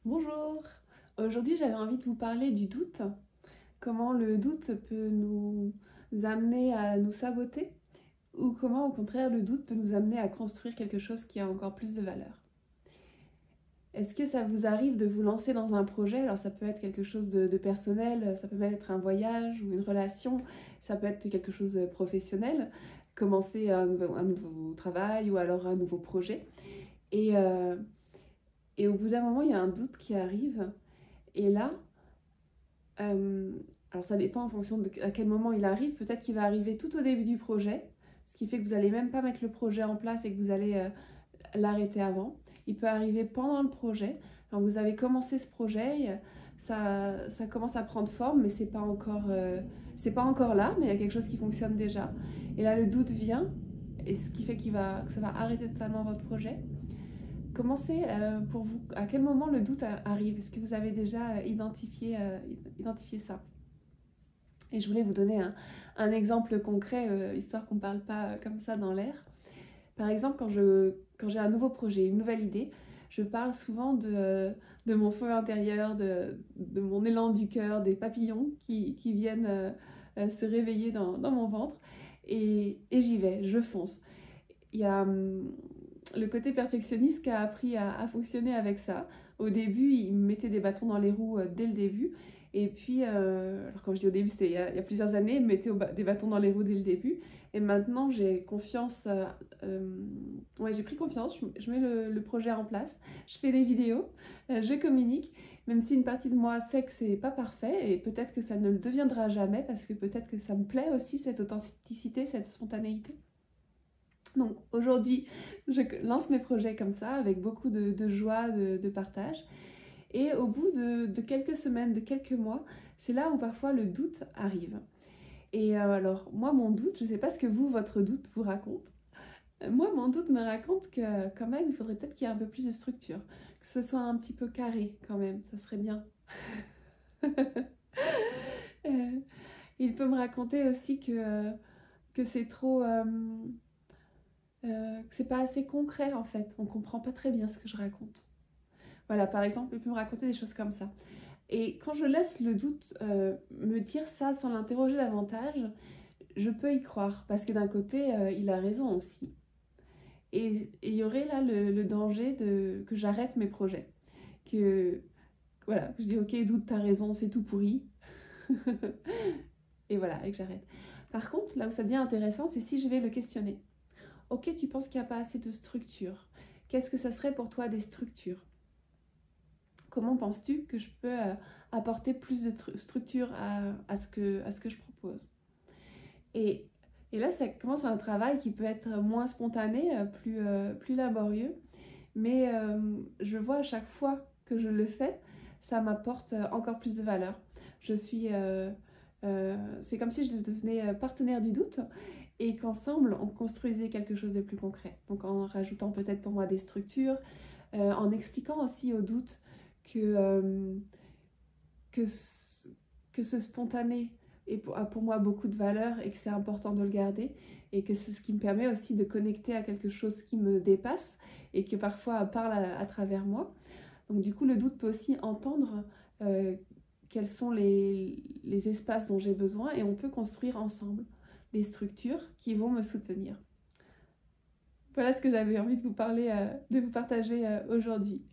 Bonjour, aujourd'hui j'avais envie de vous parler du doute, comment le doute peut nous amener à nous saboter ou comment au contraire le doute peut nous amener à construire quelque chose qui a encore plus de valeur. Est-ce que ça vous arrive de vous lancer dans un projet? Alors ça peut être quelque chose de personnel, ça peut même être un voyage ou une relation, ça peut être quelque chose de professionnel, commencer un nouveau travail ou alors un nouveau projet. Et, euh, et au bout d'un moment il y a un doute qui arrive et là, Euh, alors ça dépend en fonction de à quel moment il arrive. Peut-être qu'il va arriver tout au début du projet, ce qui fait que vous n'allez même pas mettre le projet en place et que vous allez l'arrêter avant. Il peut arriver pendant le projet. Alors vous avez commencé ce projet, ça commence à prendre forme, mais c'est pas encore là, mais il y a quelque chose qui fonctionne déjà. Et là le doute vient, et ce qui fait que ça va arrêter totalement votre projet. Commencez pour vous, à quel moment le doute arrive? Est-ce que vous avez déjà identifié ça? Et je voulais vous donner un exemple concret, histoire qu'on ne parle pas comme ça dans l'air. Par exemple, quand j'ai un nouveau projet, une nouvelle idée, je parle souvent de mon feu intérieur, de mon élan du cœur, des papillons qui viennent se réveiller dans mon ventre. Et j'y vais, je fonce. Il y a le côté perfectionniste qui a appris à fonctionner avec ça. Au début, il me mettait des bâtons dans les roues dès le début. Et puis, alors quand je dis au début, c'était il y a plusieurs années, il me mettait des bâtons dans les roues dès le début. Et maintenant, j'ai confiance. Ouais, j'ai pris confiance. Je mets le projet en place. Je fais des vidéos. Je communique. Même si une partie de moi sait que c'est pas parfait. Et peut-être que ça ne le deviendra jamais. Parce que peut-être que ça me plaît aussi, cette authenticité, cette spontanéité. Donc aujourd'hui, je lance mes projets comme ça, avec beaucoup de joie, de partage. Et au bout de quelques semaines, de quelques mois, c'est là où parfois le doute arrive. Et alors, moi, mon doute, je ne sais pas ce que vous, votre doute vous raconte. Moi, mon doute me raconte que quand même, il faudrait peut-être qu'il y ait un peu plus de structure. Que ce soit un petit peu carré quand même, ça serait bien. Euh, il peut me raconter aussi que c'est trop... que c'est pas assez concret en fait. On comprend pas très bien ce que je raconte. Voilà, par exemple, il peut me raconter des choses comme ça. Et quand je laisse le doute me dire ça sans l'interroger davantage, je peux y croire parce que d'un côté, il a raison aussi. Et il y aurait là le danger que j'arrête mes projets. Que voilà, je dis ok, doute, t'as raison, c'est tout pourri. Et voilà, et que j'arrête. Par contre, là où ça devient intéressant, c'est si je vais le questionner. Ok, tu penses qu'il n'y a pas assez de structure. Qu'est-ce que ça serait pour toi des structures? Comment penses-tu que je peux apporter plus de structure à ce que je propose? Et, et là, ça commence un travail qui peut être moins spontané, plus laborieux, mais je vois à chaque fois que je le fais, ça m'apporte encore plus de valeur. C'est comme si je devenais partenaire du doute et qu'ensemble, on construisait quelque chose de plus concret. Donc en rajoutant peut-être pour moi des structures, en expliquant aussi au doute que, euh, que, ce, que ce spontané a pour moi beaucoup de valeur et que c'est important de le garder et que c'est ce qui me permet aussi de connecter à quelque chose qui me dépasse et que parfois parle à travers moi. Donc du coup, le doute peut aussi entendre quels sont les espaces dont j'ai besoin et on peut construire ensemble des structures qui vont me soutenir. Voilà ce que j'avais envie de vous parler, de vous partager aujourd'hui.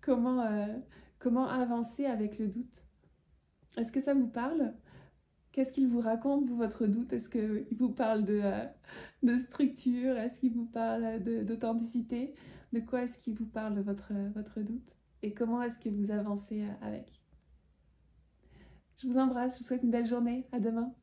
Comment, comment avancer avec le doute? Est-ce que ça vous parle? Qu'est-ce qu'il vous raconte, vous, votre doute? Est-ce qu'il vous parle de structure? Est-ce qu'il vous parle d'authenticité? De quoi est-ce qu'il vous parle, votre doute? Et comment est-ce que vous avancez avec? Je vous embrasse, je vous souhaite une belle journée. À demain.